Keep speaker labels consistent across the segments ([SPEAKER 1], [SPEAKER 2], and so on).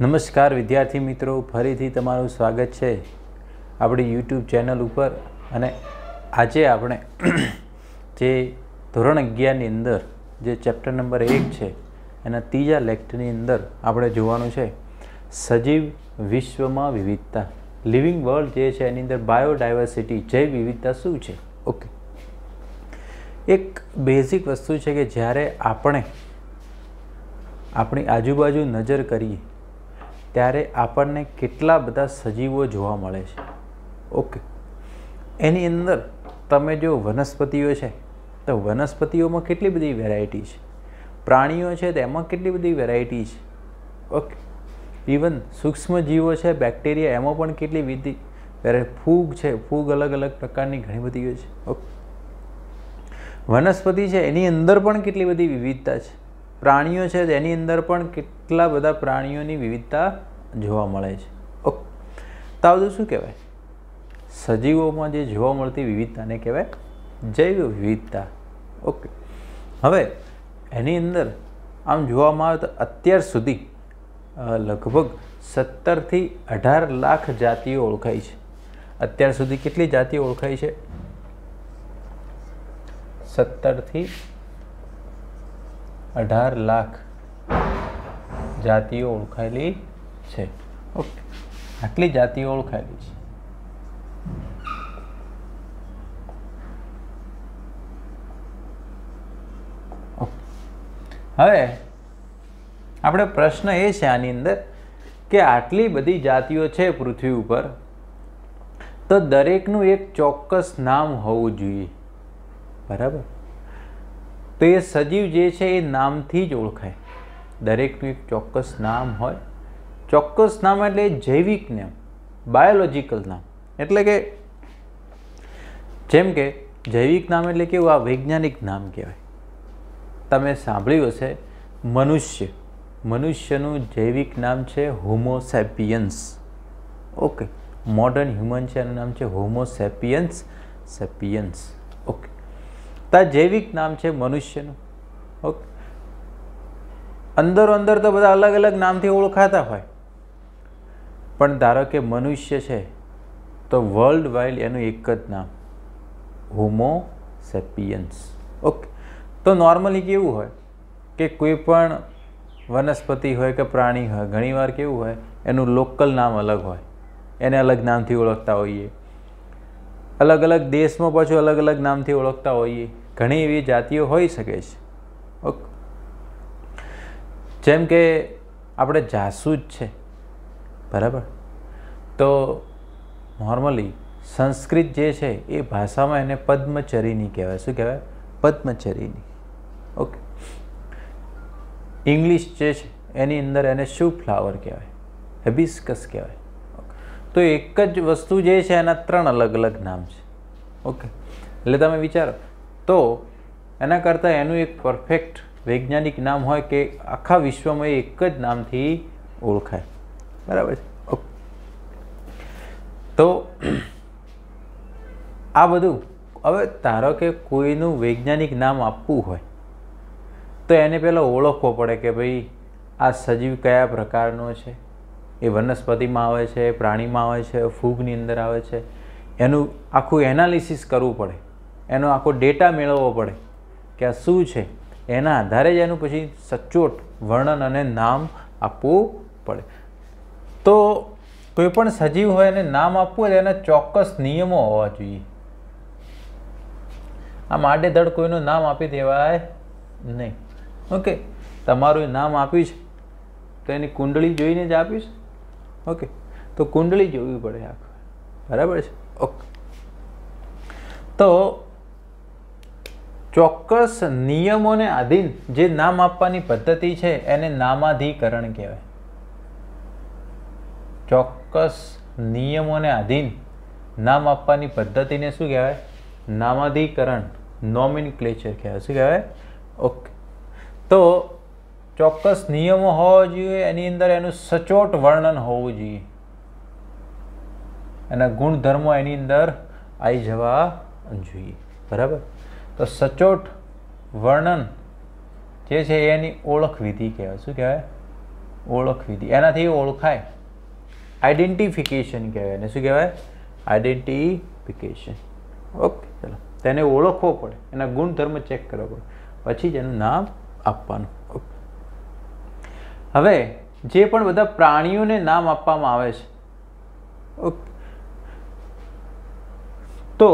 [SPEAKER 1] नमस्कार विद्यार्थी मित्रों, फरीथी तमारुं स्वागत है अपनी यूट्यूब चैनल पर। अने आजे आपणे जे धोरण 11 नी अंदर जे चैप्टर नंबर 1 है एना तीजा लेक्चरनी अंदर आपणे जोवानुं छे सजीव विश्वमां विविधता, लिविंग वर्ल्ड जे छे एनी अंदर बायोडायवर्सिटी, जैव विविधता शुं छे। ओके, एक बेसिक वस्तु है कि ज्यारे आपणे आपणी आजुबाजु नजर करीए त्यारे आपणने केटला बधा सजीवो जोवा मळे छे। ओके, एनी अंदर तमे जो वनस्पतिओ छे तो वनस्पतिओमां केटली बधी वेरायटी छे, प्राणीओ छे तो एमां केटली बधी वेरायटी छे। ओके, इवन सूक्ष्म जीवो छे, बेक्टेरिया, एमां पण केटली बधी फूग छे, फूग अलग अलग प्रकारनी घणी बधी होय छे। ओके, वनस्पति छे एनी अंदर पण केटली बधी विविधता छे, प्राणीओ छे एनी अंदर पण केटला बधा प्राणीओनी विविधता जोवा मळे छे। ओके, तो आ बधुं शुं कहेवाय? सजीवोमां जे जोवा मळती विविधताने कहेवाय जैव विविधता। ओके, हवे एनी अंदर आम जोवामां आवे तो अत्यार सुधी लगभग 17 થી 18 लाख जातिओ ओळखाय छे। अत्यार सुधी केटली जातिओ ओळखाय छे? 17 થી 18 लाख जातिओ ओळखायेली छे। ओके, आटली जातिओ ओळखायेली छे। हवे आपणे प्रश्न ए छे आनी अंदर के आटली बधी जातिओ छे पृथ्वी पर, तो दरेकनुं एक चोक्कस नाम होवुं जोईए, बराबर? तो ये सजीव जे छे ए नामथी ज ओळखाय। दरेकनुं एक चोक्कस नाम होय। चोक्कस नाम एटले जैविक नाम, बायोलॉजिकल नाम। एटले के जेम के जैविक नाम एटले केवुं, आ वैज्ञानिक नाम कहेवाय। तमे सांभळ्युं हशे मनुष्य, मनुष्यनुं जैविक नाम छे होमो सेपियन्स। ओके, मॉडर्न ह्यूमन छे एनुं नाम छे होमो सेपियन्स सेपियन्स। ओके, तो जैविक नाम है मनुष्यनु। ओके, अंदरो अंदर तो बधा अलग अलग नाम थी ओळखाता होय, पण धारो के मनुष्य है तो वर्ल्ड वाइड एनु एक ज नाम होमो सेपियन्स। ओके, तो नॉर्मली केवुं होय के कोई पण वनस्पति होय के प्राणी होय, घणीवार केवुं होय एनु लोकल नाम अलग होय, एने अलग नाम थी ओळखता होईए। अलग अलग देश में पाछुं अलग अलग नाम थी ओळखता होईए। घणी एवी जातिओ होई शके छे। ओके, जेम के आपणे जासूद छे, बराबर? तो नॉर्मली संस्कृत जे छे ए भाषामां एने पद्मचरिणी कहेवाय। शुं कहेवाय? पद्मचरिणी। ओके, इंग्लिश जे छे एनी अंदर एने शुं फ्लावर कहेवाय? हिबिस्कस कहेवाय। तो एक ज वस्तु जे छे एना 3 अलग अलग नाम छे। ओके, એટલે તમે વિચારો તો એના કરતાં એનું એક પરફેક્ટ વૈજ્ઞાનિક નામ હોય કે આખા વિશ્વમાં એક જ નામથી ઓળખાય, બરાબર છે? ઓકે, તો આ બધું હવે ધારો કે કોઈનું વૈજ્ઞાનિક નામ આપવું હોય તો એને પહેલાં ઓળખવો પડે કે ભાઈ આ સજીવ કયા પ્રકારનો છે, એ વનસ્પતિમાં આવે છે, પ્રાણીમાં આવે છે, ફૂગની અંદર આવે છે, એનું આખું એનાલિસિસ કરવું પડે, એનો આખો ડેટા મેળવવો પડે કે આ શું છે, એના આધારે જ એનું પછી સચોટ વર્ણન અને નામ આપવું પડે। તો કોઈ પણ સજીવ હોય એને નામ આપવું હોય એના ચોક્કસ નિયમો હોવા જોઈએ। આમ આડેધડ કોઈનું નામ આપી દેવાય નહીં। ઓકે, તમારું નામ આપ્યું છે તો એની કુંડળી જોઈને જ આપ્યું છે। ઓકે, તો કુંડળી જોવી પડે આખું, બરાબર છે? ઓકે, તો ચોક્કસ નિયમોને આધીન જે નામ આપવાની પદ્ધતિ છે એને નામાધિકરણ કહેવાય. ચોક્કસ નિયમોને આધીન નામ આપવાની પદ્ધતિને શું કહેવાય? નામાધિકરણ, નોમેનક્લેચર કહેવાય. શું કહેવાય? ઓકે. તો ચોક્કસ નિયમો હોવા જોઈએ, એની અંદર એનું સચોટ વર્ણન હોવું જોઈએ, એના ગુણધર્મો એની અંદર આવી જવા જોઈએ. બરાબર? તો સચોટ વર્ણન જે છે એની ઓળખ વિધિ કહેવાય. શું કહેવાય? ઓળખ વિધિ. એનાથી ઓળખાય. આઈડેન્ટિફિકેશન કહેવાય એને. શું કહેવાય? આઈડેન્ટિફિકેશન. ઓકે, ચલો. તેને ઓળખવો પડે, એના ગુણધર્મ ચેક કરવા પડે, પછી જ એનું નામ આપવાનું. ઓકે. હવે જે પણ બધા પ્રાણીઓને નામ આપવામાં આવે છે, ઓકે, તો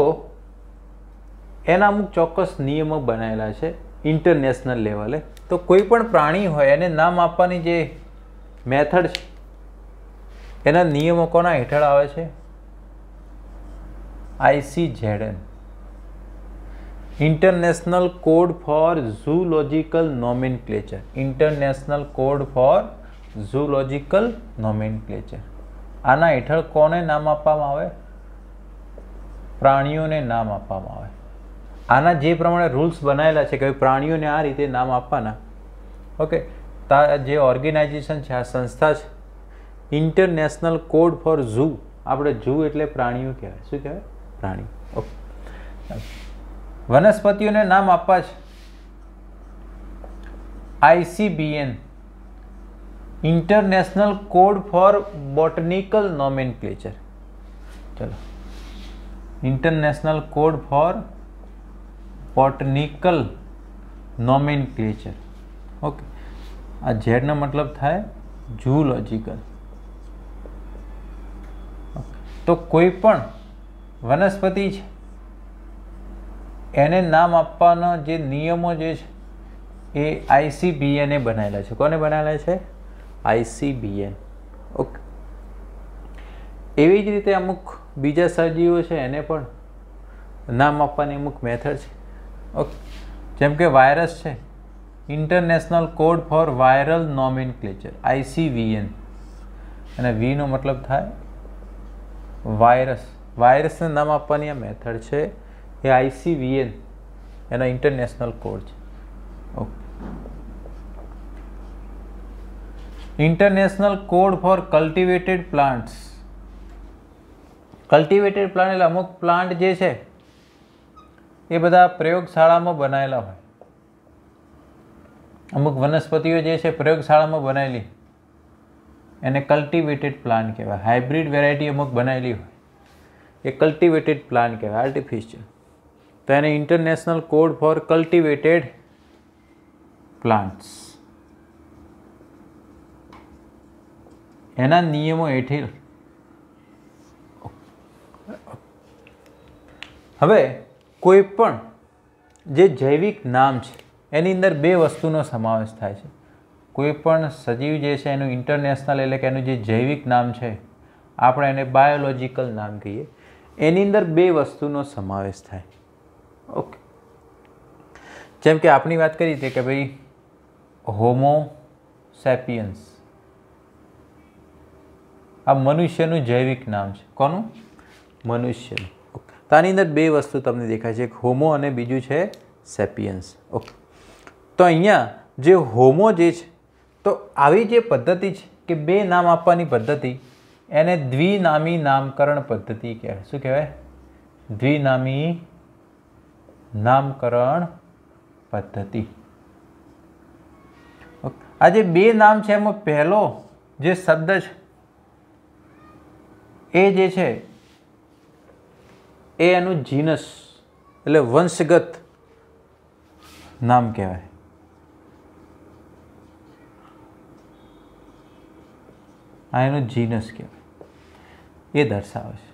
[SPEAKER 1] એના અમુક ચોક્કસ નિયમો બનાવેલા છે ઇન્ટરનેશનલ લેવલે. તો કોઈ પણ પ્રાણી હોય એને નામ આપવાની જે મેથડ છે એના નિયમો કોના હેઠળ આવે છે? ICZN, international code four zoological nomenclature. International code four zoological nomenclature. આના હેઠળ કોને નામ આપવામાં આવે? પ્રાણીઓને નામ આપવામાં આવે. આના જે પ્રમાણે રૂલ્સ બનાવેલા છે કે પ્રાણીઓને આ રીતે નામ આપવાના. ઓકે. જે ઓર્ગેનાઇઝેશન છે, આ સંસ્થા છે, ઇન્ટરનેશનલ કોડ ફોર ઝૂ. આપણે ઝૂ એટલે પ્રાણીઓ કહેવાય. શું કહેવાય? પ્રાણી. ઓકે. વનસ્પતિઓને નામ આપવા છે ICBN, international code for botanical nomenclature. ચલો, international code for botanical nomenclature. Okay. આ ઝેડનો મતલબ થાય ઝૂલોજિકલ. તો કોઈ પણ વનસ્પતિ છે એને નામ આપવાના જે નિયમો જે છે એ ICBN એ બનાવેલા છે. કોને બનાવેલા છે? ICBN. ઓકે. એવી જ રીતે અમુક બીજા સજીવો છે એને પણ નામ આપવાની અમુક મેથડ છે. ઓકે. જેમ કે વાયરસ છે, international code four viral nomenclature, ICVN. અને વીનો મતલબ થાય વાયરસ. વાયરસને નામ આપવાની આ મેથડ છે એ ICVN, એનો ઇન્ટરનેશનલ કોડ છે. Okay. International code for cultivated plants. Cultivated plant એટલે અમુક પ્લાન્ટ જે છે એ બધા પ્રયોગશાળામાં બનાવેલા હોય. અમુક વનસ્પતિઓ જે છે પ્રયોગશાળામાં બનાવેલી એને કલ્ટિવેટેડ પ્લાન્ટ કહેવાય. હાઇબ્રિડ વેરાયટી અમુક બનાવેલી હોય એ કલ્ટિવેટેડ પ્લાન્ટ કહેવાય, આર્ટિફિશિયલ. તો એને international code for cultivated plants, એના નિયમો હેઠળ. હવે કોઈ પણ જે જૈવિક નામ છે એની અંદર બે વસ્તુનો સમાવેશ થાય છે. કોઈ પણ સજીવ જે છે એનું ઇન્ટરનેશનલ એટલે કે એનું જે જૈવિક નામ છે આપણે એને બાયોલોજિકલ નામ કહીએ. એની અંદર બે વસ્તુનો સમાવેશ થાય. ઓકે. જેમ કે આપણી વાત કરી હતી કે ભાઈ હોમો સેપિયન્સ, આ મનુષ્યનું જૈવિક નામ છે. કોનું? મનુષ્યનું. ઓકે. તો આની અંદર બે વસ્તુ તમને દેખાય છે, એક હોમો અને બીજું છે સેપિયન્સ. ઓકે. તો અહીંયા જે હોમો જે છે, તો આવી જે પદ્ધતિ છે કે બે નામ આપવાની પદ્ધતિ, એને દ્વિનામી નામકરણ પદ્ધતિ કહેવાય. શું કહેવાય? દ્વિનામી નામકરણ પદ્ધતિ. આ જે બે નામ છે એમાં પહેલો જે શબ્દ છે એ જે છે એ એનું જીનસ એટલે વંશગત નામ કહેવાય. આ એનું જીનસ કહેવાય, એ દર્શાવે છે.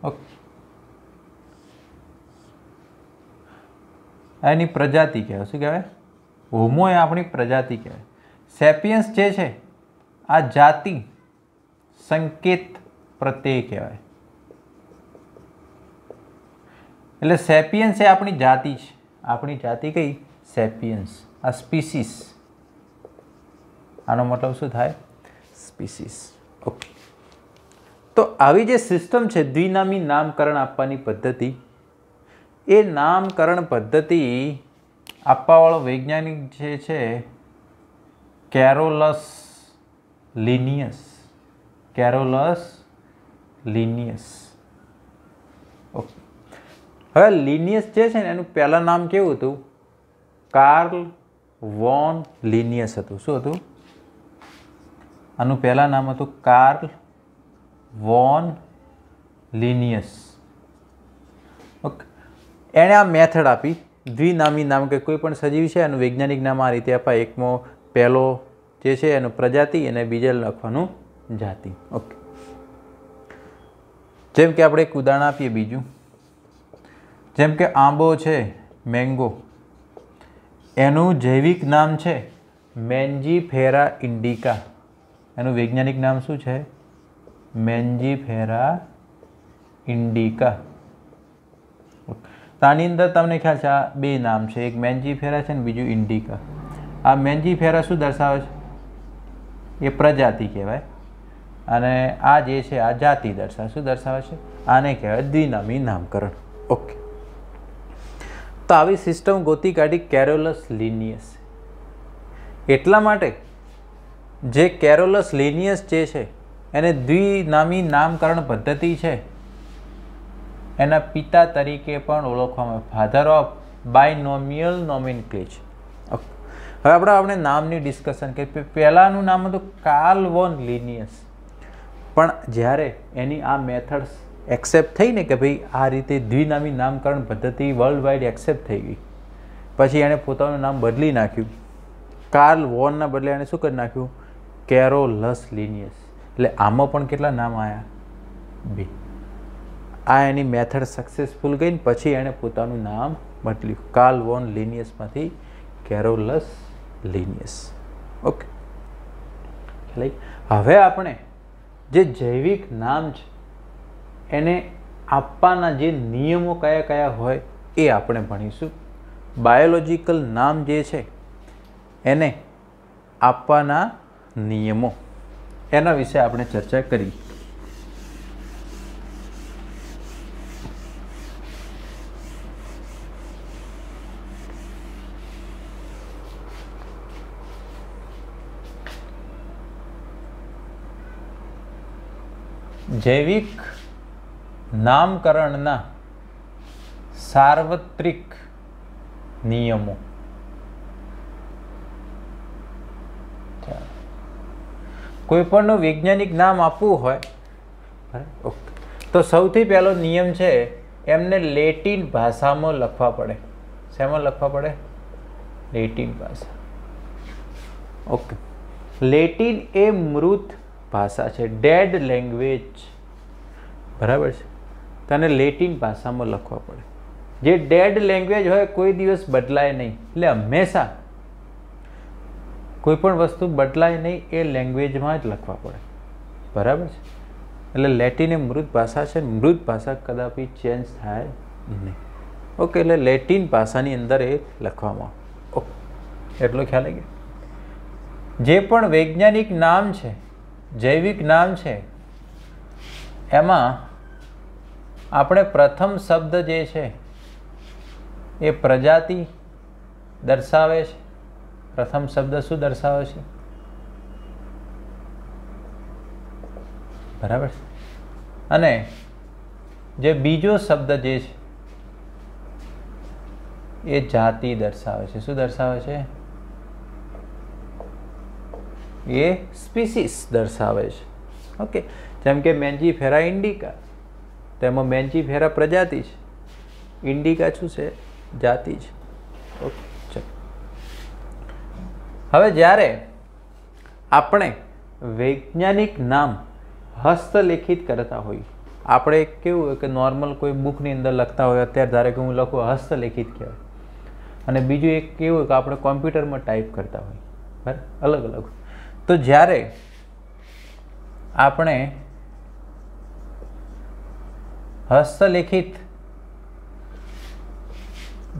[SPEAKER 1] ઓકે. એની પ્રજાતિ કહેવાય. શું કહેવાય? હોમો એ આપણી પ્રજાતિ કહેવાય. સેપિયન્સ જે છે આ જાતિ સંકેત પ્રત્યય કહેવાય. એટલે સેપિયન્સ એ આપણી જાતિ છે. આપણી જાતિ કઈ? સેપિયન્સ. આ સ્પીસીસ, આનો મતલબ શું થાય? સ્પીસીસ. ઓકે. તો આવી જે સિસ્ટમ છે દ્વિનામી નામકરણ આપવાની પદ્ધતિ, એ નામકરણ પદ્ધતિ આપવાવાળો વૈજ્ઞાનિક જે છે Carolus Linnaeus. Carolus Linnaeus. Okay. હવે લિનિયસ જે છે ને એનું પહેલાં નામ કેવું હતું? કાર્લ વોન લિનિયસ હતું. શું હતું? આનું પહેલાં નામ હતું કાર્લ વોન લિનિયસ. ઓકે. એણે આ મેથડ આપી દ્વિનામી નામ, કે કોઈ પણ સજીવ છે એનું વૈજ્ઞાનિક નામ આ રીતે અપાય. એકમાં પહેલો જે છે એનું પ્રજાતિ અને બીજા લખવાનું જાતિ. ઓકે. જેમ કે આપણે એક ઉદાહરણ આપીએ બીજું, જેમ કે આંબો છે, મેંગો, એનું જૈવિક નામ છે મેન્જીફેરા ઇન્ડિકા. એનું વૈજ્ઞાનિક નામ શું છે? મેન્જીફેરા ઇન્ડિકા. તો આની અંદર તમને ખ્યાલ છે આ બે નામ છે, એક મેન્જીફેરા છે ને બીજું ઇન્ડિકા. આ મેન્જીફેરા શું દર્શાવે છે? એ પ્રજાતિ કહેવાય, અને આ જે છે આ જાતિ દર્શાવે. શું દર્શાવે છે? આને કહેવાય દ્વિનામી નામકરણ. ઓકે. તો આવી સિસ્ટમ ગોતી કાઢી કેરોલસ લિનિયસ. એટલા માટે જે કેરોલસ લિનિયસ જે છે એને દ્વિનામી નામકરણ પદ્ધતિ છે એના પિતા તરીકે પણ ઓળખવામાં આવે, ફાધર ઓફ બાયનોમિયલ નોમેનક્લેચર. હવે આપણે નામની ડિસ્કશન કરીએ. પહેલાંનું નામ હતું કાર્લ વોન લિનિયસ, પણ જ્યારે એની આ મેથડ્સ એક્સેપ્ટ થઈ ને કે ભાઈ આ રીતે દ્વિનામી નામકરણ પદ્ધતિ વર્લ્ડ વાઇડ એક્સેપ્ટ થઈ ગઈ, પછી એણે પોતાનું નામ બદલી નાખ્યું. કાર્લ વોનના બદલે એણે શું કરી નાખ્યું? Carolus Linnaeus. એટલે આમાં પણ કેટલા નામ આવ્યા? બે. આ એની મેથડ સક્સેસફુલ ગઈ ને પછી એણે પોતાનું નામ બદલ્યું, Karl von લિનિયસમાંથી Carolus Linnaeus. Okay. હવે આપણે જે જૈવિક નામ છે એને આપવાના જે નિયમો કયા કયા હોય એ આપણે ભણીશું. બાયોલોજિકલ નામ જે છે એને આપવાના નિયમો, એના વિશે આપણે ચર્ચા કરી. જૈવિક નામકરણના સાર્વત્રિક નિયમો. કોઈ પણનું વૈજ્ઞાનિક નામ આપવું હોય તો સૌથી પહેલો નિયમ છે એમને લેટિન ભાષામાં લખવા પડે. શેમાં લખવા પડે? લેટિન ભાષા. ઓકે. લેટિન એ મૃત ભાષા છે, ડેડ લેંગ્વેજ. બરાબર છે? તને લેટિન ભાષામાં લખવા પડે. જે ડેડ લેંગ્વેજ હોય કોઈ દિવસ બદલાય નહીં, એટલે હંમેશા કોઈ પણ વસ્તુ બદલાય નહીં એ લેંગ્વેજમાં જ લખવા પડે. બરાબર છે? એટલે લેટિન એ મૃત ભાષા છે, મૃત ભાષા કદાપી ચેન્જ થાય નહીં. ઓકે. એટલે લેટિન ભાષાની અંદર એ લખવામાં. ઓકે. એટલો ખ્યાલ આવી ગયો. જે પણ વૈજ્ઞાનિક નામ છે, જૈવિક નામ છે, એમાં આપણે પ્રથમ શબ્દ જે છે એ પ્રજાતિ દર્શાવે છે. પ્રથમ શબ્દ શું દર્શાવે છે? બરાબર છે? અને જે બીજો શબ્દ જે છે એ જાતિ દર્શાવે છે. શું દર્શાવે છે? એ સ્પીસીસ દર્શાવે છે. ઓકે. જેમ કે મેન્જીફેરા ઇન્ડિકા, તેમાં મેન્જીફેરા પ્રજાતિ છે, ઇન્ડિકા શું છે? જાતિ છે. ઓકે. ચલો. હવે જ્યારે આપણે વૈજ્ઞાનિક નામ હસ્તલેખિત કરતા હોઈએ, આપણે કેવું હોય કે નોર્મલ કોઈ બુકની અંદર લખતા હોય, અત્યારે ધારે કે હું લખું હસ્તલેખિત કહેવાય, અને બીજું એક કેવું હોય કે આપણે કોમ્પ્યુટરમાં ટાઈપ કરતા હોઈએ. બરાબર? અલગ અલગ. તો જ્યારે આપણે હસ્તલેખિત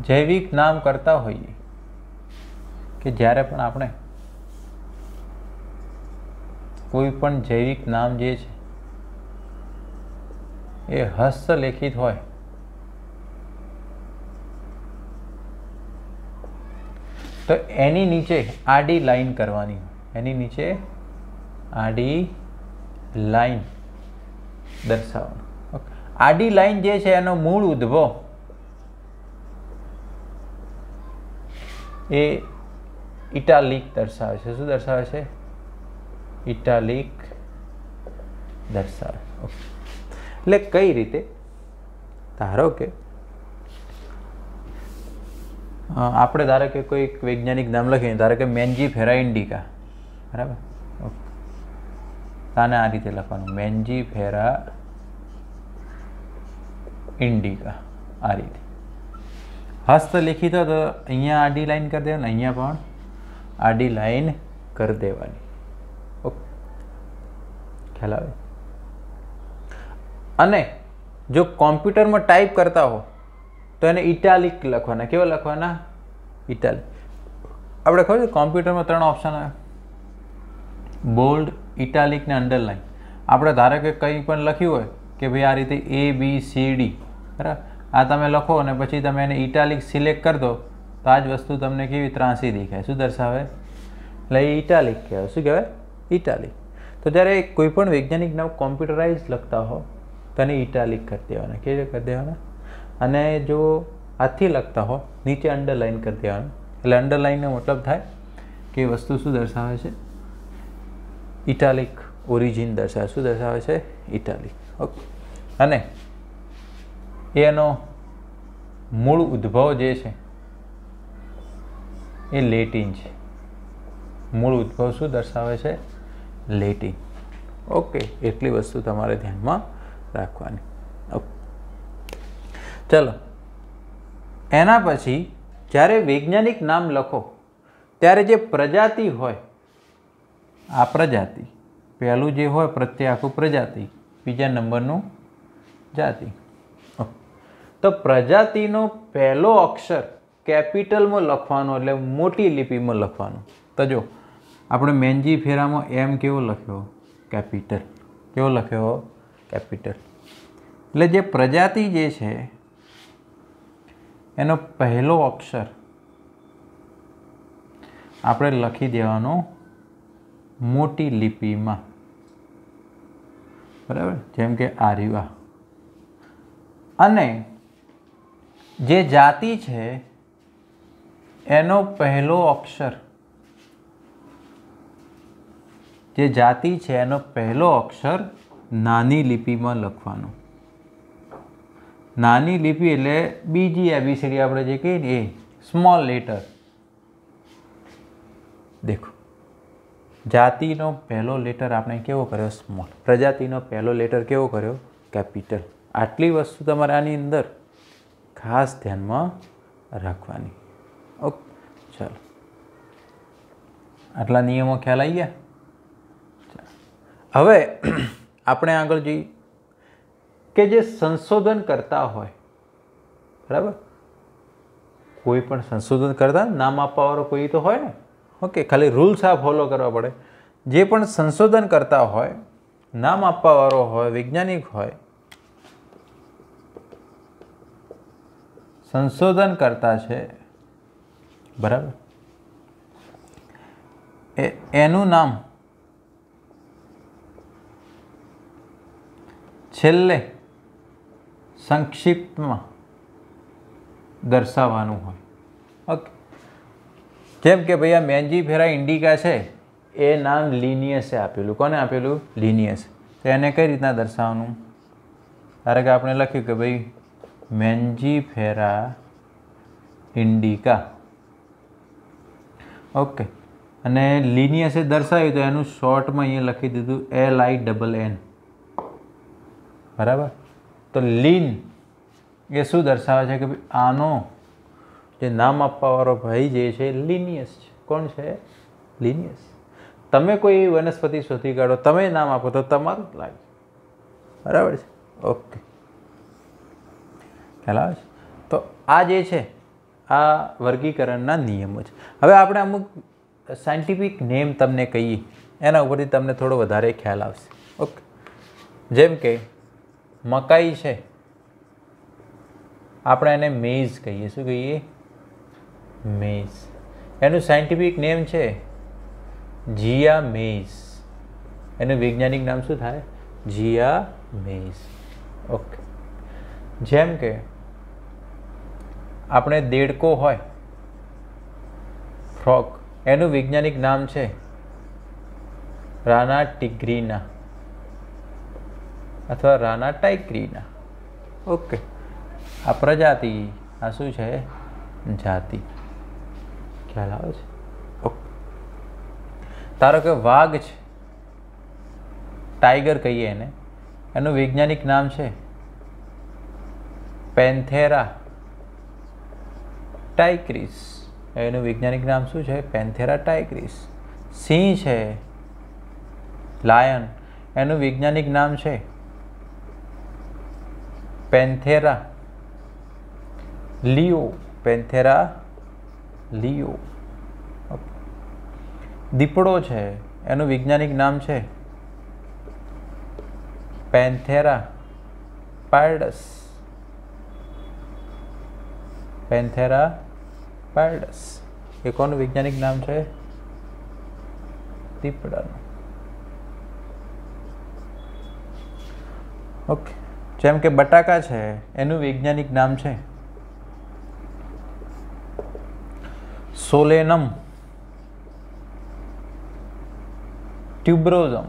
[SPEAKER 1] જૈવિક નામ કરતા હોઈએ કે જ્યારે પણ આપણે કોઈ પણ જૈવિક નામ જે છે એ હસ્તલેખિત હોય તો એની નીચે આડી લાઈન કરવાની હોય, એની નીચે આડી લાઈન દર્શાવવાનું. આડી લાઈન જે છે એનો મૂળ ઉદ્ભવ એ ઇટાલિક દર્શાવે છે. શું દર્શાવે છે? ઇટાલિક દર્શાવે. એટલે કઈ રીતે? ધારો કે આપણે ધારો કે કોઈ વૈજ્ઞાનિક નામ લખીએ, ધારો કે મેન્જીફેરા ઇન્ડિકા, બરાબર? આને આ રીતે લખવાનું, મેન્જીફેરા ઇન્ડિકા, આ રીતે. હસ્તલિખિત તો અહીંયા આડી લાઈન કરી દેવાની, અહીંયા પણ આડી લાઈન કરી દેવાની. ઓકે, ખ્યાલ આવે? અને જો કોમ્પ્યુટરમાં ટાઈપ કરતા હો તો એને ઇટાલિક લખવાના. કેવા લખવાના? ઇટાલિક. આપણે ખબર છે કોમ્પ્યુટરમાં 3 ઓપ્શન આવે, બોલ્ડ, ઇટાલિક ને અંડરલાઇન. આપણે ધારો કે કંઈ પણ લખ્યું હોય કે ભાઈ આ રીતે ABCD, બરાબર, આ તમે લખો અને પછી તમે એને ઇટાલિક સિલેક્ટ કરી દો તો આ જ વસ્તુ તમને કેવી ત્રાંસી દેખાય. શું દર્શાવે? એટલે એ ઇટાલિક કહેવાય. શું કહેવાય? ઇટાલિક. તો જ્યારે કોઈ પણ વૈજ્ઞાનિક નામ કોમ્પ્યુટરાઇઝ લખતા હો તો એને ઇટાલિક કરી દેવાના. કેવી રીતે કરી દેવાના? અને જો હાથથી લખતા હો નીચે અંડરલાઇન કરી દેવાનું. એટલે અંડરલાઇનનો મતલબ થાય કે વસ્તુ શું દર્શાવે છે? ઇટાલિક ઓરિજિન દર્શાવે. શું દર્શાવે છે? ઇટાલિક. ઓકે. અને એનો મૂળ ઉદ્ભવ જે છે એ લેટિન છે. મૂળ ઉદ્ભવ શું દર્શાવે છે? લેટિન. ઓકે, એટલી વસ્તુ તમારે ધ્યાનમાં રાખવાની. ઓકે, ચલો. એના પછી જ્યારે વૈજ્ઞાનિક નામ લખો ત્યારે જે પ્રજાતિ હોય, આ પ્રજાતિ, પહેલું જે હોય પ્રત્યે આખું પ્રજાતિ, બીજા નંબરનું જાતિ. તો પ્રજાતિનો પહેલો અક્ષર કેપિટલમાં લખવાનો, એટલે મોટી લિપિમાં લખવાનો. તો જો આપણે મેન્જીફેરામાં એમ કેવો લખ્યો? કેપિટલ. કેવો લખ્યો? કેપિટલ. એટલે જે પ્રજાતિ જે છે એનો પહેલો અક્ષર આપણે લખી દેવાનો મોટી લિપિમાં, બરાબર? જેમ કે આર્યવા. અને જે જાતિ છે એનો પહેલો અક્ષર, જે જાતિ છે એનો પહેલો અક્ષર નાની લિપિમાં લખવાનો. નાની લિપિ એટલે બીજી ABCD આપણે જે કહીએ ને એ સ્મોલ લેટર. દેખો, જાતિનો પહેલો લેટર આપણે કેવો કર્યો? સ્મોલ. પ્રજાતિનો પહેલો લેટર કેવો કર્યો? કેપિટલ. આટલી વસ્તુ તમારે આની અંદર ખાસ ધ્યાનમાં રાખવાની. ઓકે, ચાલો. આટલા નિયમો ખ્યાલ આવી ગયા? હવે આપણે આગળ જોઈએ કે જે સંશોધન કરતા હોય, બરાબર, કોઈ પણ સંશોધન કરતા નામ આપવાવાળો કોઈ તો હોય ને. ઓકે, ખાલી રૂલ્સ આ ફોલો કરવા પડે. જે પણ સંશોધન કરતા હોય, નામ આપવાવાળો હોય, વૈજ્ઞાનિક હોય, સંશોધન કરતા છે, બરાબર, એનું નામ છેલ્લે સંક્ષિપ્તમાં દર્શાવવાનું હોય. ઓકે, જેમ કે ભાઈ આ મેન્જીફેરા ઇન્ડિકા છે એ નામ લિનિયસે આપેલું. કોને આપેલું? લિનિયસ. તો એને કઈ રીતના દર્શાવવાનું? ધારો કે આપણે લખ્યું કે ભાઈ મેન્જીફેરા ઇન્ડિકા. ઓકે, અને લિનિયસે દર્શાવ્યું તો એનું શોર્ટમાં અહીંયા લખી દીધું LINN. બરાબર? તો લીન એ શું દર્શાવે છે કે ભાઈ આનો જે નામ આપવાવાળો ભાઈ જે છે લિનિયસ છે. કોણ છે? લિનિયસ. તમે કોઈ વનસ્પતિ શોધી કાઢો, તમે નામ આપો તો તમારું જ લાગે. બરાબર છે? ઓકે, ખ્યાલ આવે છે? તો આ જે છે આ વર્ગીકરણના નિયમો છે. હવે આપણે અમુક સાયન્ટિફિક નેમ તમને કહીએ, એના ઉપરથી તમને થોડો વધારે ખ્યાલ આવશે. ઓકે, જેમ કે મકાઈ છે, આપણે એને મેઝ કહીએ. શું કહીએ? મેઝ. એનું સાયન્ટિફિક નેમ છે જીયા મેઝ. એનું વૈજ્ઞાનિક નામ શું થાય? જીયા મેઝ. ઓકે, જેમ કે આપણે દેડકો હોય, ફ્રોગ, એનું વૈજ્ઞાનિક નામ છે રાના ટિગ્રીના અથવા રાના ટાઇગ્રીના. ઓકે, આ પ્રજાતિ, આ શું છે? જાતિ. ખ્યાલ આવે છે? ઓકે, ધારો કે વાઘ છે, ટાઈગર કહીએ એને, એનું વૈજ્ઞાનિક નામ છે પેન્થેરા ટાઇગ્રીસ. એનું વૈજ્ઞાનિક નામ શું છે? પેન્થેરા ટાઇગ્રીસ. સિંહ છે, લાયન, એનું વૈજ્ઞાનિક નામ છે પેન્થેરા લિયો. પેન્થેરા લિયો. દીપડો છે, એનું વૈજ્ઞાનિક નામ છે પેન્થેરા પાયડસ. પેન્થેરા પાયડસ એ કોનું વૈજ્ઞાનિક નામ છે? દીપડાનું. ઓકે, જેમ કે બટાકા છે, એનું વૈજ્ઞાનિક નામ છે સોલેનમ ટ્યુબ્રોઝમ.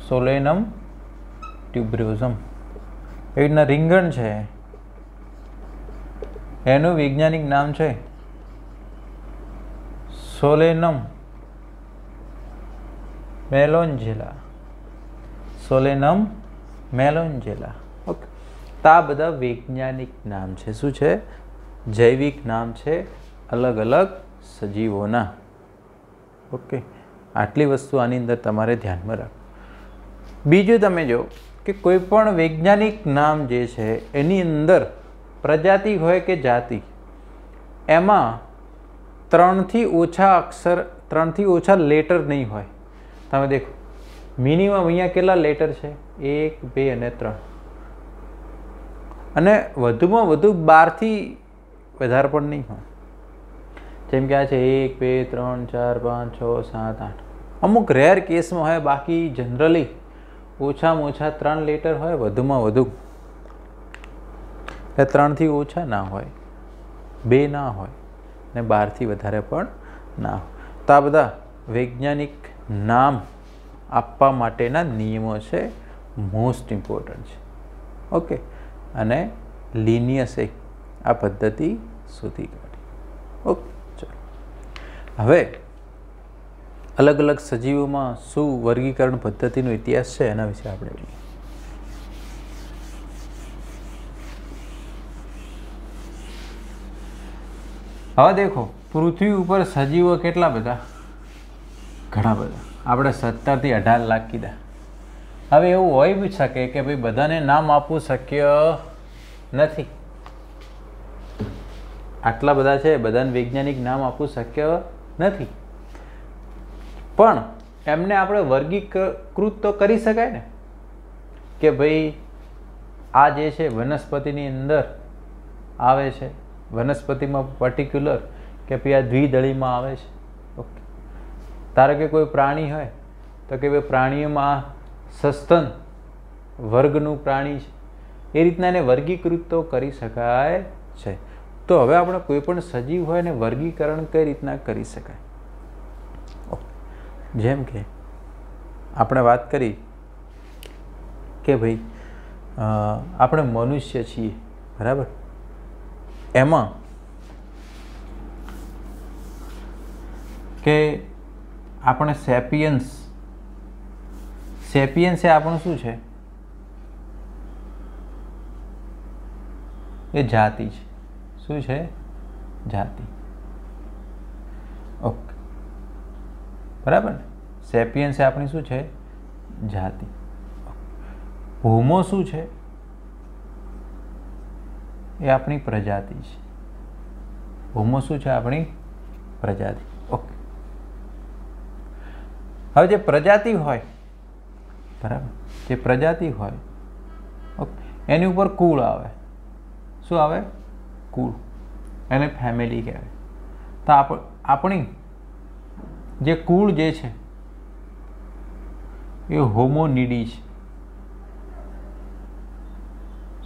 [SPEAKER 1] સોલેનમ ટ્યુબ્રોઝમ. એવી રીતના રીંગણ છે, એનું વૈજ્ઞાનિક નામ છે સોલેનમ મેલોન્જેલા. સોલેનમ મેલોન્જેલા. ઓકે, તો આ બધા વૈજ્ઞાનિક નામ છે. શું છે? જૈવિક નામ છે અલગ અલગ સજીવોના. ઓકે, આટલી વસ્તુ આની અંદર તમારે ધ્યાનમાં રાખો. બીજું તમે જો કે કોઈ પણ વૈજ્ઞાનિક નામ જે છે એની અંદર પ્રજાતિ હોય કે જાતિ, એમાં 3થી ઓછા અક્ષર, 3થી ઓછા લેટર નહીં હોય. તમે દેખો, મિનિમમ અહીંયા કેટલા લેટર છે? 1, 2 અને 3. અને વધુમાં વધુ 12થી વધારે પણ નહીં હોય. જેમ કે આ છે 1, 2, 3, 4, 5, 6, 7, 8. અમુક રેર કેસમાં હોય, બાકી જનરલી ઓછામાં ઓછા 3 લેટર હોય, વધુમાં વધુ 3થી ઓછા ના હોય, 2 ના હોય, ને 12થી વધારે પણ ના હોય. તો આ બધા વૈજ્ઞાનિક નામ આપવા માટેના નિયમો છે, મોસ્ટ ઇમ્પોર્ટન્ટ છે. ઓકે, અને લિનિયસે આ પદ્ધતિ શોધી કાઢી. ઓકે, ચલો હવે અલગ અલગ સજીવોમાં શું વર્ગીકરણ પદ્ધતિનો ઇતિહાસ છે એના વિશે આપણે જોઈએ. હવે દેખો, પૃથ્વી ઉપર સજીવો કેટલા બધા? ઘણા બધા. આપણે 17 થી 18 લાખ કીધા. હવે એવું હોઈ બી શકે કે ભાઈ બધાને નામ આપવું શક્ય નથી. આટલા બધા છે, બધાને વૈજ્ઞાનિક નામ આપવું શક્ય નથી, પણ એમને આપણે વર્ગીકૃત તો કરી શકાય ને, કે ભાઈ આ જે છે વનસ્પતિની અંદર આવે છે, વનસ્પતિમાં પર્ટિક્યુલર, કે ભાઈ આ દ્વિદળીમાં આવે છે. ઓકે, ધારો કે કોઈ પ્રાણી હોય તો કે ભાઈ પ્રાણીઓમાં સસ્તન વર્ગનું પ્રાણી છે, એ રીતના એને વર્ગીકૃત તો કરી શકાય છે. તો હવે આપણે કોઈ પણ સજીવ હોય ને વર્ગીકરણ કઈ રીતના કરી શકાય? જેમ કે આપણે વાત કરી કે ભાઈ આપણે મનુષ્ય છીએ, બરાબર? એમાં કે આપણે સેપિયન્સ એ આપણું શું છે? એ જાતિ છે. શું છે? જાતિ. ઓકે, બરાબર ને? સેપિયન્સ એ આપણી શું છે? જાતિ. હોમો શું છે? એ આપણી પ્રજાતિ છે. હોમો શું છે? આપણી પ્રજાતિ. ઓકે. હવે જે પ્રજાતિ હોય, બરાબર, જે પ્રજાતિ હોય, ઓકે, એની ઉપર કુળ આવે. શું આવે? કુળ. એને ફેમિલી કહેવાય. તો આપણી જે કુળ જે છે એ હોમોનિડી છે.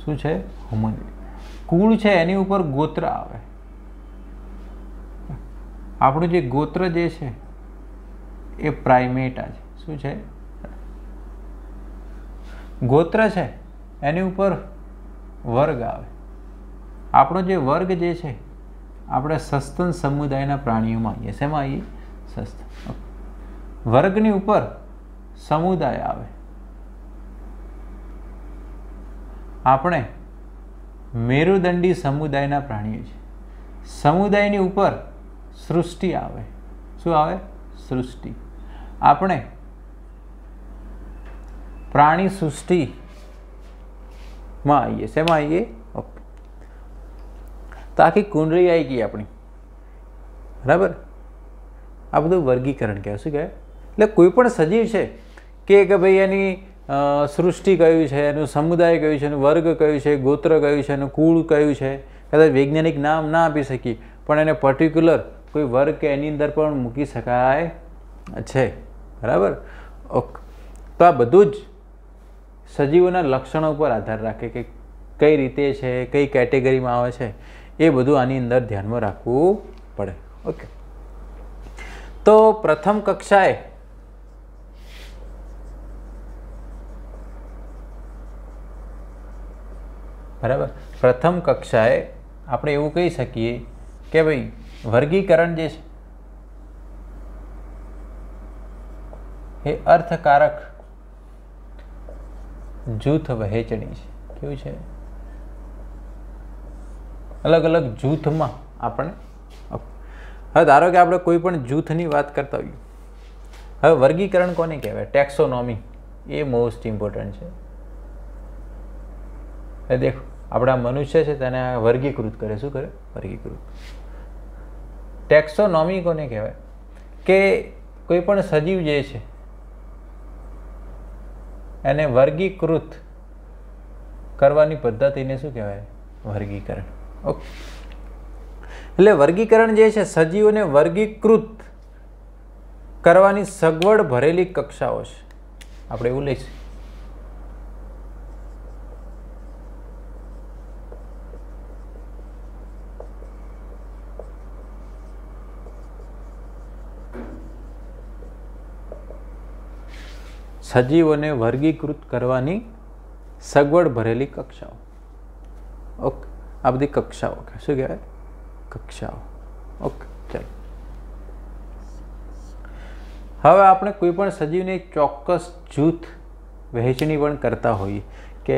[SPEAKER 1] શું છે? હોમોનિડી. કુળ છે એની ઉપર ગોત્ર આવે. આપણું જે ગોત્ર જે છે એ પ્રાઇમેટા છે. શું છે? ગોત્ર છે એની ઉપર વર્ગ આવે. આપણો જે વર્ગ જે છે આપણે સસ્તન સમુદાયના પ્રાણીઓમાં આવીએ. શેમાં આવીએ? સસ્તન. વર્ગની ઉપર સમુદાય આવે. આપણે મેરુદંડી સમુદાયના પ્રાણીઓ છે. સમુદાયની ઉપર સૃષ્ટિ આવે. શું આવે? સૃષ્ટિ. આપણે પ્રાણી સૃષ્ટિમાં આવીએ. શેમાં આવીએ? ઓકે. તો આખી કુંડળી આવી ગઈ આપણી, બરાબર. આ બધું વર્ગીકરણ કહેવાય. શું કહેવાય? એટલે કોઈ પણ સજીવ છે કે ભાઈ એની સૃષ્ટિ કયું છે, એનું સમુદાય કયું છે, એનું વર્ગ કયું છે, ગોત્ર કયું છે, એનું કુળ કયું છે, કદાચ વૈજ્ઞાનિક નામ ના આપી શકીએ પણ એને પર્ટિક્યુલર કોઈ વર્ગ કે એની અંદર પણ મૂકી શકાય છે, બરાબર. ઓકે. તો આ બધું જ સજીવોના લક્ષણો ઉપર આધાર રાખે કે કઈ રીતે છે, કઈ કેટેગરીમાં આવે છે, એ બધું આની અંદર ધ્યાનમાં રાખવું પડે. ઓકે. તો પ્રથમ કક્ષાએ બરાબર, પ્રથમ કક્ષાએ આપણે એવું કહી શકીએ કે ભાઈ વર્ગીકરણ જે છે એ અર્થકારક જૂથ વહેંચણી છે. કેવું છે? અલગ અલગ જૂથમાં આપણે. હવે ધારો કે આપણે કોઈ પણ જૂથની વાત કરતા હોઈએ. હવે વર્ગીકરણ કોને કહેવાય? ટેક્સોનોમી. એ મોસ્ટ ઇમ્પોર્ટન્ટ છે. એ દેખો, આપણા મનુષ્ય છે તેને વર્ગીકૃત કરે. શું કરે? વર્ગીકૃત. ટેક્સોનોમી કોને કહેવાય? કે કોઈ પણ સજીવ જે છે એને વર્ગીકૃત કરવાની પદ્ધતિને શું કહેવાય? વર્ગીકરણ. ઓકે. એટલે વર્ગીકરણ જે છે સજીવોને વર્ગીકૃત કરવાની સગવડ ભરેલી કક્ષાઓ છે. આપણે એવું લઈશું. સજીવોને વર્ગીકૃત કરવાની સગવડ ભરેલી કક્ષાઓ. ઓકે. આ બધી કક્ષાઓ. શું કહેવાય? કક્ષાઓ. ઓકે. ચાલો, હવે આપણે કોઈ પણ સજીવને ચોક્કસ જૂથ વહેંચણી પણ કરતા હોઈએ કે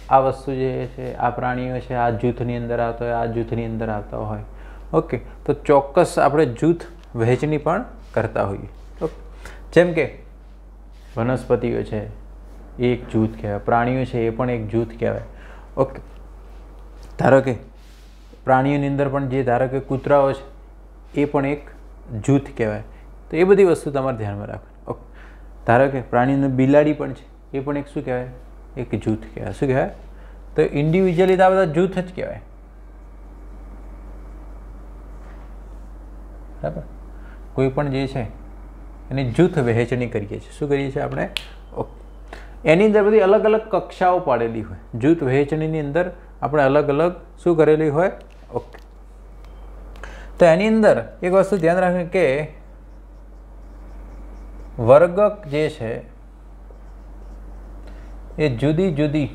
[SPEAKER 1] આ વસ્તુ જે છે, આ પ્રાણીઓ છે, આ જૂથની અંદર આવતા હોય, આ જૂથની અંદર આવતા હોય. ઓકે. તો ચોક્કસ આપણે જૂથ વહેંચણી પણ કરતા હોઈએ. ઓકે. જેમ કે વનસ્પતિઓ છે એ એક જૂથ કહેવાય, પ્રાણીઓ છે એ પણ એક જૂથ કહેવાય. ઓકે. ધારો કે પ્રાણીઓની અંદર પણ જે ધારો કે કૂતરાઓ છે એ પણ એક જૂથ કહેવાય. તો એ બધી વસ્તુ તમારે ધ્યાનમાં રાખવાની. ઓકે. ધારો કે પ્રાણીનું બિલાડી પણ છે એ પણ એક શું કહેવાય? એક જૂથ કહેવાય. શું કહેવાય? તો ઇન્ડિવિજ્યુઅલી તો આ બધા જૂથ જ કહેવાય, બરાબર. કોઈ પણ જે છે એની જૂથ વહેંચણી કરીએ છીએ. શું કરીએ છીએ આપણે? ઓકે. એની અંદર બધી અલગ અલગ કક્ષાઓ પાડેલી હોય. જૂથ વહેંચણીની અંદર આપણે અલગ અલગ શું કરેલી હોય? ઓકે. તો એની અંદર એક વસ્તુ ધ્યાન રાખવી કે વર્ગક જે છે એ જુદી જુદી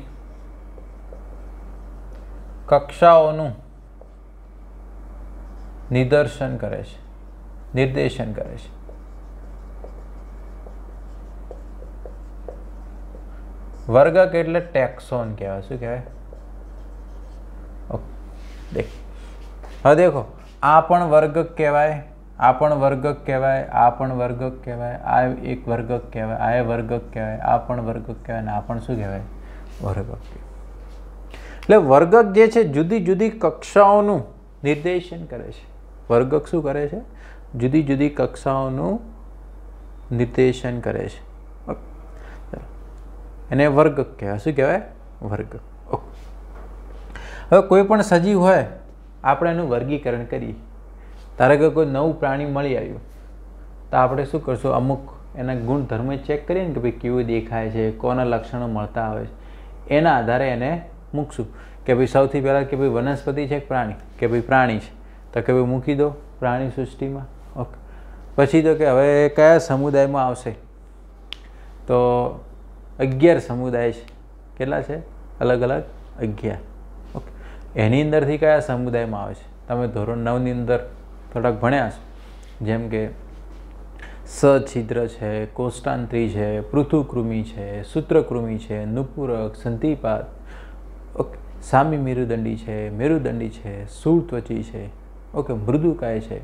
[SPEAKER 1] કક્ષાઓનું નિર્દેશન કરે છે. વર્ગક એટલે ટેક્સોન કહેવાય. શું કહેવાય? ઓકે. દેખ, હવે દેખો, આ પણ વર્ગક કહેવાય, આ પણ વર્ગક કહેવાય, આ પણ વર્ગક કહેવાય, આ એક વર્ગક કહેવાય, આ વર્ગક કહેવાય, આ પણ વર્ગક કહેવાય, અને આ પણ શું કહેવાય? વર્ગક કહેવાય. એટલે વર્ગક જે છે જુદી જુદી કક્ષાઓનું નિર્દેશન કરે છે. વર્ગક શું કરે છે? જુદી જુદી કક્ષાઓનું નિર્દેશન કરે છે. એને વર્ગક કહેવાય. શું કહેવાય? વર્ગક. હવે કોઈ પણ સજીવ હોય આપણે એનું વર્ગીકરણ કરીએ. ધારો કે કોઈ નવું પ્રાણી મળી આવ્યું તો આપણે શું કરશું? અમુક એના ગુણધર્મ ચેક કરીએ ને કે ભાઈ કેવું દેખાય છે, કોના લક્ષણો મળતા આવે છે, એના આધારે એને મૂકશું કે ભાઈ સૌથી પહેલાં કે ભાઈ વનસ્પતિ છે કે પ્રાણી, કે ભાઈ પ્રાણી છે તો કે ભાઈ મૂકી દો પ્રાણી સૃષ્ટિમાં. ઓકે. પછી તો કે હવે કયા સમુદાયમાં આવશે? તો 11 સમુદાય છે. કેટલા છે? અલગ અલગ 11. ઓકે. એની અંદરથી કયા સમુદાયમાં આવે છે? તમે ધોરણ 9ની અંદર થોડાક ભણ્યા છો, જેમ કે સછિદ્ર છે, કોષ્ટાંત્રી છે, પૃથુકૃમિ છે, સૂત્રકૃમિ છે, નુપુરક, સંધિપાત, ઓકે, સામી મેરુદંડી છે, મેરુદંડી છે, શૂળત્વચી છે, ઓકે, મૃદુકાય છે.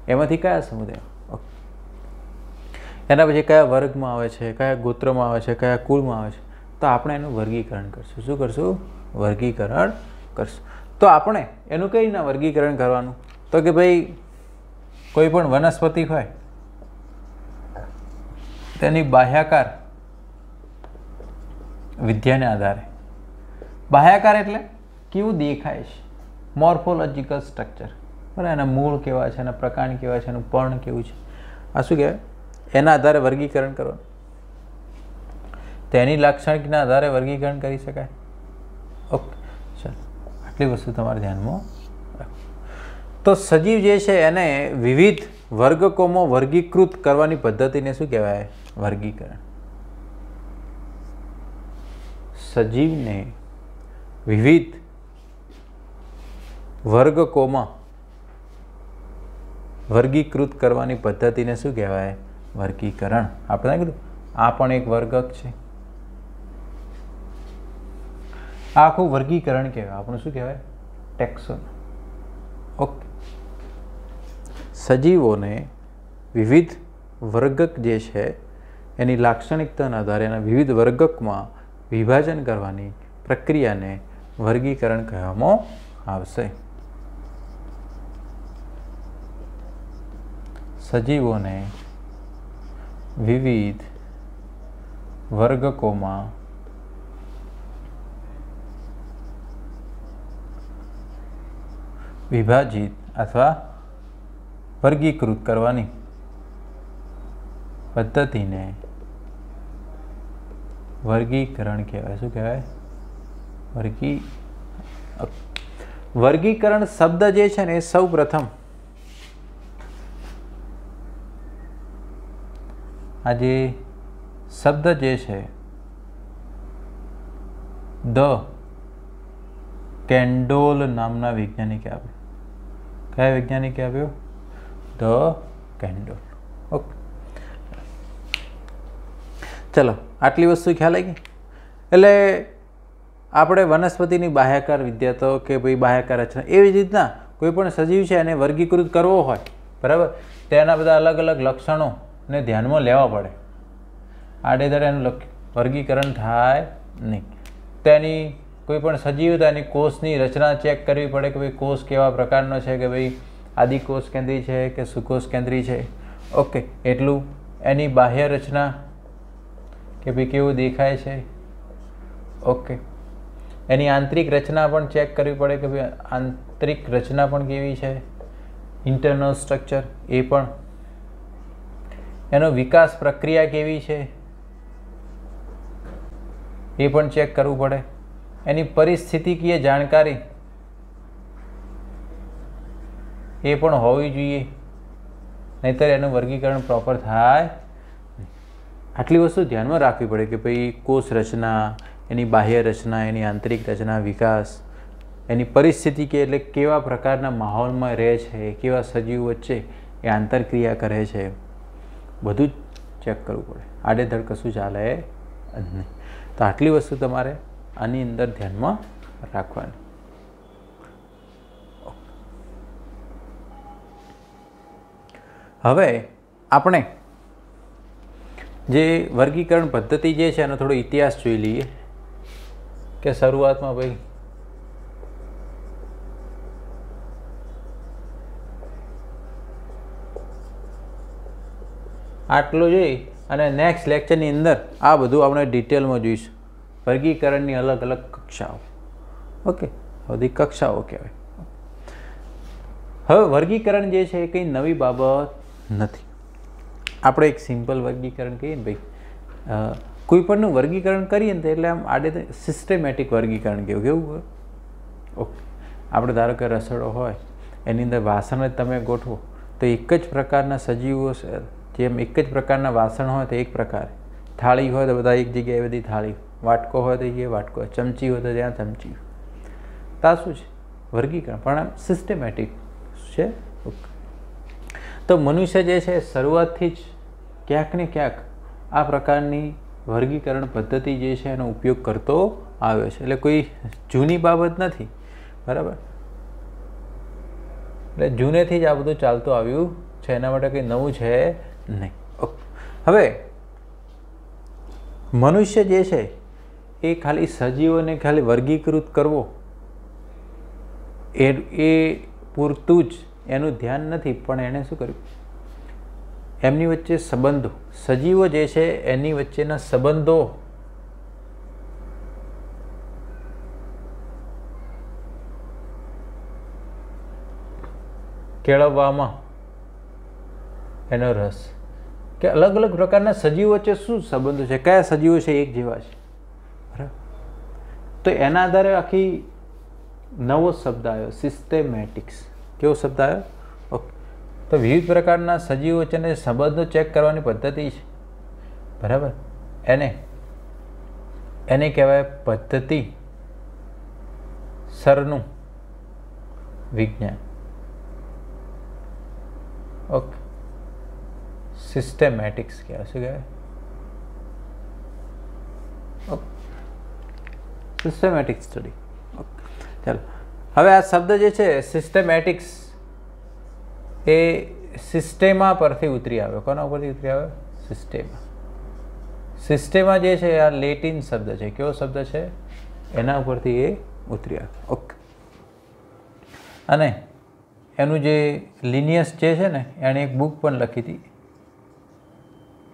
[SPEAKER 1] એમાંથી કયા સમુદાય? ઓકે. એના પછી કયા વર્ગમાં આવે છે, કયા ગોત્રમાં આવે છે, કયા કુળમાં આવે છે, તો આપણે એનું વર્ગીકરણ કરશું. શું કરશું? વર્ગીકરણ કરશું. તો આપણે એનું કઈ રીતના વર્ગીકરણ કરવાનું? તો કે ભાઈ કોઈ પણ વનસ્પતિ હોય તેની બાહ્યાકાર વિદ્યાને આધારે, બાહ્યાકાર એટલે કેવું દેખાય છે, મોર્ફોલોજીકલ સ્ટ્રક્ચર, બરાબર, એના મૂળ કેવા છે, એના પ્રકાર કેવા છે, એનું પર્ણ કેવું છે, આ શું કહેવાય? એના આધારે વર્ગીકરણ કરવાનું. તેની લાક્ષણિકના આધારે વર્ગીકરણ કરી શકાય. ઓકે, ચાલો આટલી વસ્તુ તમારે ધ્યાનમાં રાખો. તો સજીવ જે છે એને વિવિધ વર્ગકોમાં વર્ગીકૃત કરવાની પદ્ધતિને શું કહેવાય? વર્ગીકરણ. સજીવને વિવિધ વર્ગકોમાં વર્ગીકૃત કરવાની પદ્ધતિને શું કહેવાય? વર્ગીકરણ. આપણે કીધું આ પણ એક વર્ગક છે. આ આખું વર્ગીકરણ કહેવાય. આપણું શું કહેવાય? ટેક્સોન. ઓકે. સજીવોને વિવિધ વર્ગક જે છે એની લાક્ષણિકતાના આધારે એના વિવિધ વર્ગકમાં વિભાજન કરવાની પ્રક્રિયાને વર્ગીકરણ કહેવામાં આવશે. સજીવોને વિવિધ વર્ગકોમાં વિભાજિત અથવા વર્ગીકૃત કરવાની પદ્ધતિને વર્ગીકરણ કહેવાય. શું કહેવાય? વર્ગીકરણ શબ્દ જે છે ને એ સૌ પ્રથમ આ જે શબ્દ જે છે ધ કેન્ડોલ નામના વૈજ્ઞાનિકે આપ્યો. કયા વૈજ્ઞાનિકે આપ્યો? ધ કેન્ડોલ. ઓકે, ચલો આટલી વસ્તુ ખ્યાલ આવી ગઈ. એટલે આપણે વનસ્પતિની બાહ્યાકાર વિદ્યા તો કે ભાઈ બાહ્યાકાર રચના, એવી જ રીતના કોઈ પણ સજીવ છે એને વર્ગીકૃત કરવો હોય, બરાબર, તેના બધા અલગ અલગ લક્ષણોને ધ્યાનમાં લેવા પડે. આડેધડે એનું વર્ગીકરણ થાય નહીં. તેની કોઈ પણ સજીવ તો એની કોષની રચના ચેક કરવી પડે કે ભાઈ કોષ કેવા પ્રકારનો છે, કે ભાઈ આદિકોષ કેન્દ્રી છે કે સુકોષ કેન્દ્રી છે. ઓકે, એટલું. એની બાહ્ય રચના કે ભાઈ કેવું દેખાય છે. ઓકે, એની આંતરિક રચના પણ ચેક કરવી પડે કે ભાઈ આંતરિક રચના પણ કેવી છે, ઇન્ટરનલ સ્ટ્રક્ચર એ પણ. એનો વિકાસ પ્રક્રિયા કેવી છે એ પણ ચેક કરવું પડે. એની પરિસ્થિતિકીય જાણકારી એ પણ હોવી જોઈએ, નહીંતર એનું વર્ગીકરણ પ્રોપર થાય. આટલી વસ્તુ ધ્યાનમાં રાખવી પડે કે ભાઈ કોષ રચના, એની બાહ્ય રચના, એની આંતરિક રચના, વિકાસ, એની પરિસ્થિતિ કે એટલે કેવા પ્રકારના માહોલમાં રહે છે, કેવા સજીવ વચ્ચે એ આંતરક્રિયા કરે છે, બધું જ ચેક કરવું પડે. આડેધડ કશું ચાલે જ નહીં. તો આટલી વસ્તુ તમારે આની અંદર ધ્યાનમાં રાખવાની. હવે આપણે જે વર્ગીકરણ પદ્ધતિ જે છે એનો થોડો ઇતિહાસ જોઈ લઈએ કે શરૂઆતમાં ભાઈ આટલું જોઈ અને નેક્સ્ટ લેક્ચરની અંદર આ બધું આપણે ડિટેલમાં જોઈશું. વર્ગીકરણની અલગ અલગ કક્ષાઓ. ઓકે, બધી કક્ષાઓ કહેવાય. હવે વર્ગીકરણ જે છે એ કંઈ નવી બાબત નથી. આપણે એક સિમ્પલ વર્ગીકરણ કહીએ ને ભાઈ, કોઈ પણનું વર્ગીકરણ કરીએ ને એટલે આમ આડે સિસ્ટમેટિક વર્ગીકરણ કેવું. ઓકે, આપણે ધારો કે રસોડો હોય એની અંદર વાસણ જ તમે ગોઠવો તો એક જ પ્રકારના સજીવો, જેમ એક જ પ્રકારના વાસણ હોય તો એક પ્રકાર, થાળી હોય તો બધા એક જગ્યાએ બધી થાળી, વાટકો હોય તો એ વાટકો, ચમચી હોય તો ત્યાં ચમચી. તો આ શું છે? વર્ગીકરણ, પણ આમ સિસ્ટમેટિક છે. તો મનુષ્ય જે છે શરૂઆતથી જ ક્યાંક ને ક્યાંક આ પ્રકારની વર્ગીકરણ પદ્ધતિ જે છે એનો ઉપયોગ કરતો આવ્યો છે. એટલે કોઈ જૂની બાબત નથી, બરાબર. એટલે જૂનેથી જ આ બધું ચાલતું આવ્યું છે, એના માટે કંઈ નવું છે નહીં. હવે મનુષ્ય જે છે એ ખાલી સજીવોને ખાલી વર્ગીકૃત કરવો એ પૂરતું જ એનું ધ્યાન નથી, પણ એણે શું કર્યું, એમની વચ્ચે સંબંધો, સજીવો જે છે એની વચ્ચેના સંબંધો કેળવવામાં એનો રસ, કે અલગ અલગ પ્રકારના સજીવો વચ્ચે શું સંબંધો છે, કયા સજીવો છે એક જેવા છે, બરાબર. તો એના આધારે આખી નવો શબ્દ આવ્યો, સિસ્ટેમેટિક્સ. કેવો શબ્દ આવ્યો? ઓકે. તો વિવિધ પ્રકારના સજીવો વચ્ચેને સંબંધો ચેક કરવાની પદ્ધતિ છે, બરાબર. એને કહેવાય પદ્ધતિ સરનું વિજ્ઞાન. ઓકે, સિસ્ટેમેટિક્સ કહેવાય. શું કહેવાય? Okay, systematic study. ઓકે, ચાલો. હવે આ શબ્દ જે છે સિસ્ટેમેટિક્સ એ સિસ્ટેમા પરથી ઉતરી આવ્યો. કોના ઉપરથી ઉતરી આવ્યો? સિસ્ટેમા. સિસ્ટેમા જે છે આ લેટિન શબ્દ છે. કેવો શબ્દ છે? એના ઉપરથી એ ઉતરી આવ્યો. ઓકે. અને એનું જે લિનિયસ જે છે ને, એણે એક બુક પણ લખી હતી,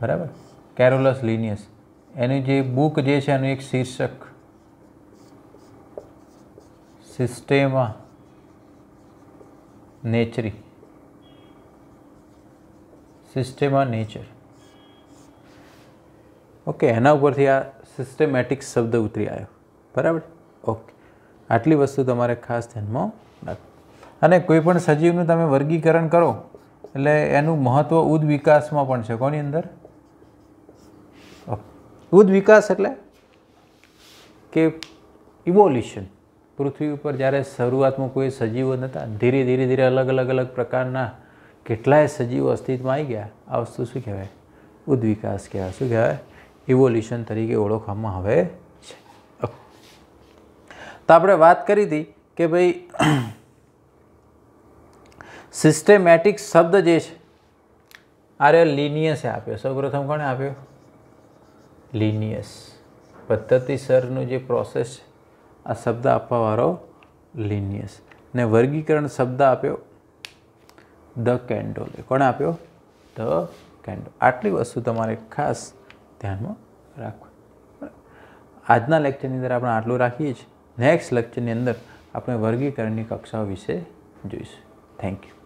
[SPEAKER 1] બરાબર, કેરોલસ લિનિયસ. એની જે બુક જે છે એનું એક શીર્ષક સિસ્ટેમા નેચરી, સિસ્ટેમા નેચર. ઓકે, એના ઉપરથી આ સિસ્ટેમેટિક શબ્દ ઉતરી આવ્યો, બરાબર. ઓકે, આટલી વસ્તુ તમારે ખાસ ધ્યાનમાં રાખો. અને કોઈ પણ સજીવનું તમે વર્ગીકરણ કરો એટલે એનું મહત્ત્વ ઉદ વિકાસમાં પણ છે. કોની અંદર? ઉદ વિકાસ એટલે કે ઇવોલ્યુશન. પૃથ્વી ઉપર જ્યારે શરૂઆતમાં કોઈ સજીવો નહોતા, ધીરે ધીરે ધીરે અલગ અલગ અલગ પ્રકારના કેટલાય સજીવો અસ્તિત્વમાં આવી ગયા. આ વસ્તુ શું કહેવાય? ઉદ વિકાસ કહેવાય. શું કહેવાય? ઇવોલ્યુશન તરીકે ઓળખવામાં આવે છે. તો આપણે વાત કરી હતી કે ભાઈ સિસ્ટેમેટિક શબ્દ જે છે આરે લિનિયસે આપ્યો. સૌપ્રથમ કોણે આપ્યો? લિનિયસ. પદ્ધતિસરનું જે પ્રોસેસ છે આ શબ્દ આપવાવાળો લિનિયસ. ને વર્ગીકરણ શબ્દ આપ્યો ધ કેન્ડોલે. કોણે આપ્યો? ધ કેન્ડોલ. આટલી વસ્તુ તમારે ખાસ ધ્યાનમાં રાખવું. આજના લેક્ચરની અંદર આપણે આટલું રાખીએ છીએ. નેક્સ્ટ લેક્ચરની અંદર આપણે વર્ગીકરણની કક્ષાઓ વિશે જોઈશું. Thank you.